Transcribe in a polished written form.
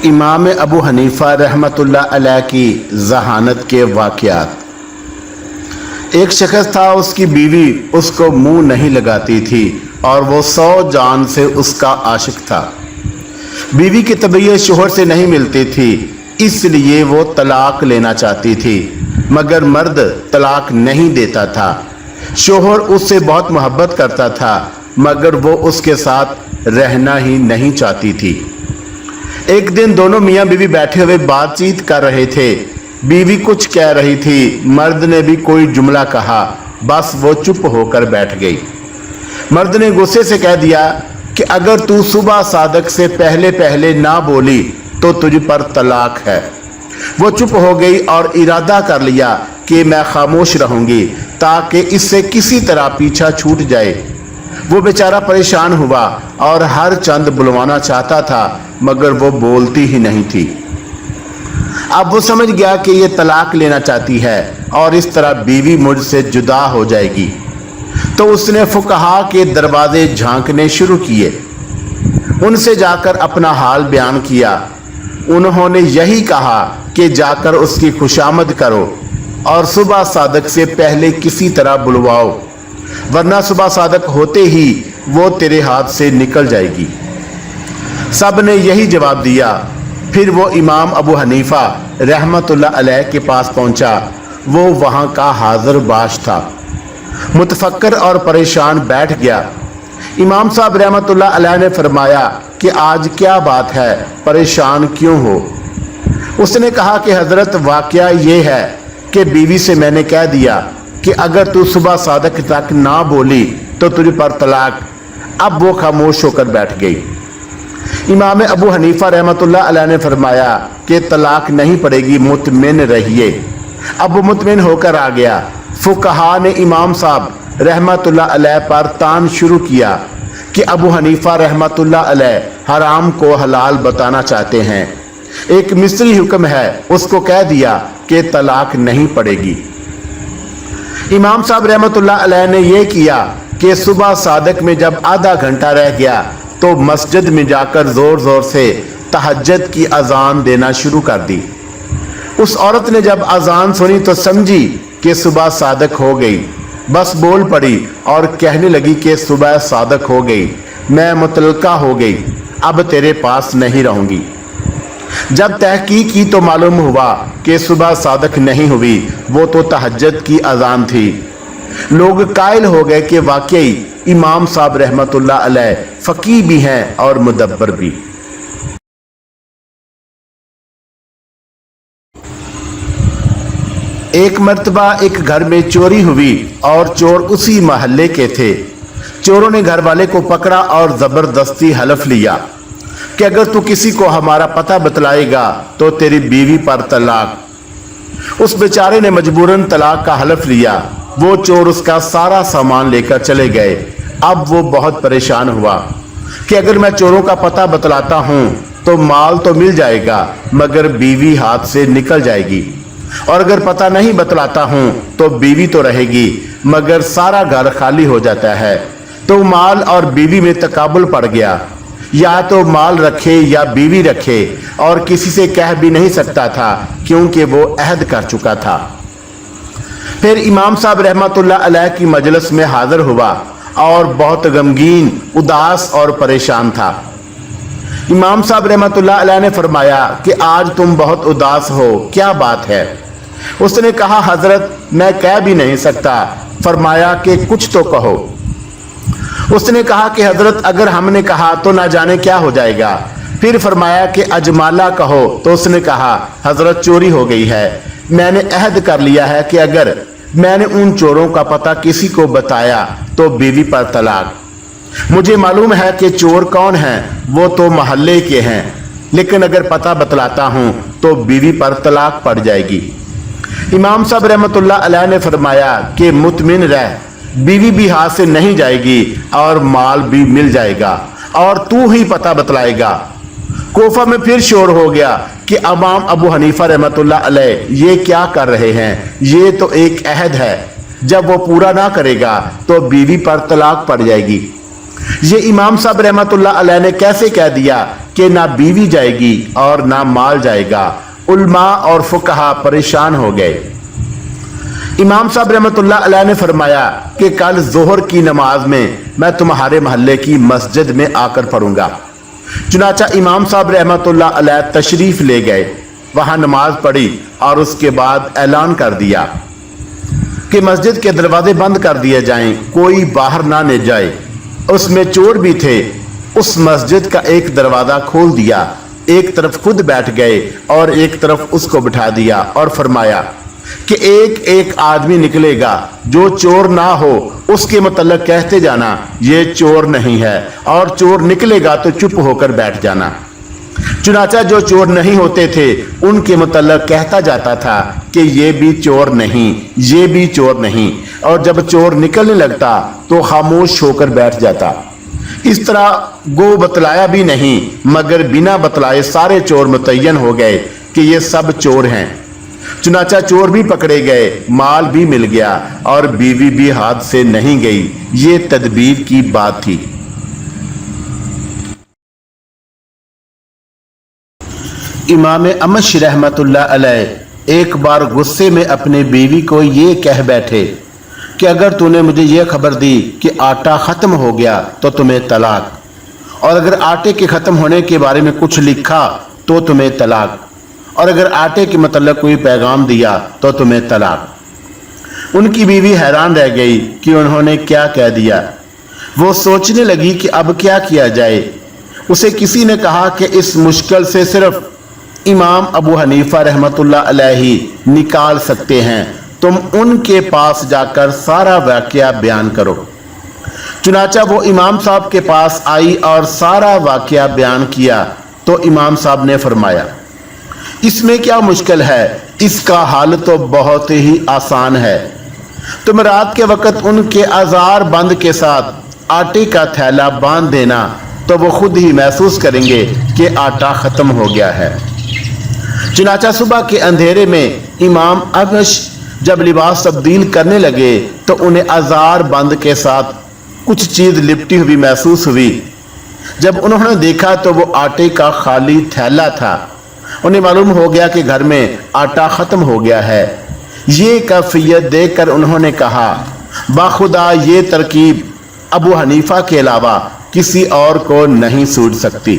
इमाम अबू हनीफा रहमतुल्लाह अलैह की जहानत के वाक़यात। एक शख्स था, उसकी बीवी उसको मुंह नहीं लगाती थी और वो 100 जान से उसका आशिक था। बीवी की तबीयत शोहर से नहीं मिलती थी, इसलिए वो तलाक लेना चाहती थी, मगर मर्द तलाक नहीं देता था। शोहर उससे बहुत मोहब्बत करता था, मगर वो उसके साथ रहना ही नहीं चाहती थी। एक दिन दोनों मियाँ बीवी बैठे हुए बातचीत कर रहे थे। बीवी कुछ कह रही थी, मर्द ने भी कोई जुमला कहा, बस वो चुप होकर बैठ गई। मर्द ने गुस्से से कह दिया कि अगर तू सुबह सादक से पहले पहले ना बोली तो तुझ पर तलाक है। वो चुप हो गई और इरादा कर लिया कि मैं खामोश रहूंगी ताकि इससे किसी तरह पीछा छूट जाए। वो बेचारा परेशान हुआ और हर चंद बुलवाना चाहता था, मगर वो बोलती ही नहीं थी। अब वो समझ गया कि ये तलाक लेना चाहती है और इस तरह बीवी मुझसे जुदा हो जाएगी। तो उसने फुकहा के दरवाजे झांकने शुरू किए, उनसे जाकर अपना हाल बयान किया। उन्होंने यही कहा कि जाकर उसकी खुशामद करो और सुबह सादक से पहले किसी तरह बुलवाओ, वरना सुबह सादक होते ही वो तेरे हाथ से निकल जाएगी। सब ने यही जवाब दिया। फिर वो इमाम अबू हनीफा रहमतुल्लाह अलैह के पास पहुंचा। वो वहां का हाजिर बाश था, मुतफक्कर और परेशान बैठ गया। इमाम साहब रहमतुल्लाह अलैह ने फरमाया कि आज क्या बात है, परेशान क्यों हो? उसने कहा कि हजरत, वाकया ये है कि बीवी से मैंने कह दिया कि अगर तू सुबह सादक तक ना बोली तो तुझ पर तलाक। अब वो खामोश होकर बैठ गई। इमाम अबू हनीफा रहमतुल्लाह अलैह ने फरमाया कि तलाक नहीं पड़ेगी, मुतमिन रहिए। अब वो मुतमिन होकर आ गया। फुकहा ने इमाम साहब रहमतुल्लाह अलैह पर तान शुरू किया कि अबू हनीफा रहमतुल्लाह अलैह हराम को हलाल बताना चाहते हैं। एक मिस्री हुक्म है, उसको कह दिया कि तलाक नहीं पड़ेगी। इमाम साहब रहमतुल्लाह अलैह ने यह किया कि सुबह सादक में जब आधा घंटा रह गया तो मस्जिद में जाकर जोर जोर से तहज्जुद की अजान देना शुरू कर दी। उस औरत ने जब अजान सुनी तो समझी कि सुबह सादक हो गई, बस बोल पड़ी और कहने लगी कि सुबह सादक हो गई, मैं मुतलका हो गई, अब तेरे पास नहीं रहूंगी। जब तहकीक की तो मालूम हुआ कि सुबह सादक नहीं हुई, वो तो तहज्जुद की अजान थी। लोग कायल हो गए कि वाकई इमाम साहब रहमतुल्लाह अलैह फकीह भी हैं और मुदब्बर भी। एक मर्तबा एक घर में चोरी हुई और चोर उसी महल्ले के थे। चोरों ने घर वाले को पकड़ा और जबरदस्ती हलफ लिया कि अगर तू किसी को हमारा पता बतलाएगा तो तेरी बीवी पर तलाक। उस बेचारे ने मजबूरन तलाक का हलफ लिया। वो चोर उसका सारा सामान लेकर चले गए। अब वो बहुत परेशान हुआ कि अगर मैं चोरों का पता बतलाता हूँ तो माल तो मिल जाएगा, मगर बीवी हाथ से निकल जाएगी, और अगर पता नहीं बतलाता हूँ तो बीवी तो रहेगी, मगर सारा घर खाली हो जाता है। तो माल और बीवी में तकाबुल पड़ गया, या तो माल रखे या बीवी रखे, और किसी से कह भी नहीं सकता था क्योंकि वो अहद कर चुका था। फिर इमाम साहब रहमतुल्लाह अलैह की मजलिस में हाजिर हुआ और बहुत गमगीन, उदास और परेशान था। इमाम साहब रहमतुल्लाह अलैह ने फरमाया कि आज तुम बहुत उदास हो, क्या बात है? उसने कहा, हजरत, मैं कह भी नहीं सकता। फरमाया कि कुछ तो कहो। उसने कहा कि हजरत, अगर हमने कहा तो ना जाने क्या हो जाएगा। फिर फरमाया कि अजमाला कहो। तो उसने कहा, हजरत, चोरी हो गई है, मैंने अहद कर लिया है कि अगर मैंने उन चोरों का पता किसी को बताया तो बीवी पर तलाक। मुझे मालूम है कि चोर कौन हैं, वो तो महल्ले के हैं, लेकिन अगर पता बतलाता हूँ तो बीवी पर तलाक पड़ जाएगी। इमाम साहब रहमतुल्लाह अलैह ने फरमाया कि मुतमिन रह, बीवी भी हाथ से नहीं जाएगी और माल भी मिल जाएगा, और तू ही पता बतलाएगा। कोफा में फिर शोर हो गया कि इमाम अबू हनीफा रहमतुल्लाह अलैह ये क्या कर रहे हैं? ये तो एक अहद है, जब वो पूरा ना करेगा तो बीवी पर तलाक पड़ जाएगी। یہ امام صاحب रहमतुल्लाह अलैह ने कैसे कह दिया कि ना बीवी जाएगी और ना माल जाएगा। उलमा और फुकहा परेशान हो गए। इमाम साहब रहमतुल्लाह अलैह ने फरमाया कि कल जोहर की नमाज में मैं तुम्हारे महल्ले की मस्जिद में आकर पढ़ूंगा। चुनाचा इमाम साहब रहमतुल्लाह अलैह तशरीफ ले गए, वहां नमाज पढ़ी और उसके बाद ऐलान कर दिया कि मस्जिद के दरवाजे बंद कर दिए जाएं, कोई बाहर ना ले जाए। उसमें चोर भी थे। उस मस्जिद का एक दरवाजा खोल दिया, एक तरफ खुद बैठ गए और एक तरफ उसको बिठा दिया और फरमाया कि एक एक आदमी निकलेगा, जो चोर ना हो उसके मतलब कहते जाना ये चोर नहीं है, और चोर निकलेगा तो चुप होकर बैठ जाना। चुनाचा जो चोर नहीं होते थे उनके मतलब कहता जाता था कि ये भी चोर नहीं, ये भी चोर नहीं, और जब चोर निकलने लगता तो खामोश होकर बैठ जाता। इस तरह गो बतलाया भी नहीं, मगर बिना बतलाए सारे चोर मुतय्यन हो गए कि ये सब चोर हैं। चुनाचा चोर भी पकड़े गए, माल भी मिल गया और बीवी भी हाथ से नहीं गई। ये तदबीर की बात थी। इमाम अमश रहमतुल्लाह अलैह एक बार गुस्से में अपने बीवी को ये कह बैठे कि अगर तूने मुझे ये खबर दी कि आटा ख़त्म हो गया तो तुम्हें तलाक, और अगर आटे के ख़त्म होने के बारे में कुछ लिखा तो तुम्हें तलाक, और अगर आटे के मतलब कोई पैगाम दिया तो तुम्हें तलाक। उनकी बीवी हैरान रह गई कि उन्होंने क्या कह दिया। वो सोचने लगी कि अब क्या किया जाए। उसे किसी ने कहा कि इस मुश्किल से सिर्फ इमाम अबू हनीफा रहमतुल्लाह अलैह ही निकाल सकते हैं, तुम उनके पास जाकर सारा वाक़या बयान करो। चुनाचा वो इमाम साहब के पास आई और सारा वाक़या बयान किया तो इमाम साहब ने फरमाया, इसमें क्या मुश्किल है, इसका हाल तो बहुत ही आसान है। तुम रात के वक़्त उनके आज़ार बंद के साथ आटे का थैला बांध देना तो वो खुद ही महसूस करेंगे कि आटा ख़त्म हो गया है। चुनाचा सुबह के अंधेरे में इमाम अमश जब लिबास तब्दील करने लगे तो उन्हें आज़ार बंद के साथ कुछ चीज़ लिपटी हुई महसूस हुई। जब उन्होंने देखा तो वो आटे का खाली थैला था। उन्हें मालूम हो गया कि घर में आटा ख़त्म हो गया है। ये कैफियत देखकर उन्होंने कहा, बाखुदा ये तरकीब अबू हनीफा के अलावा किसी और को नहीं सूझ सकती।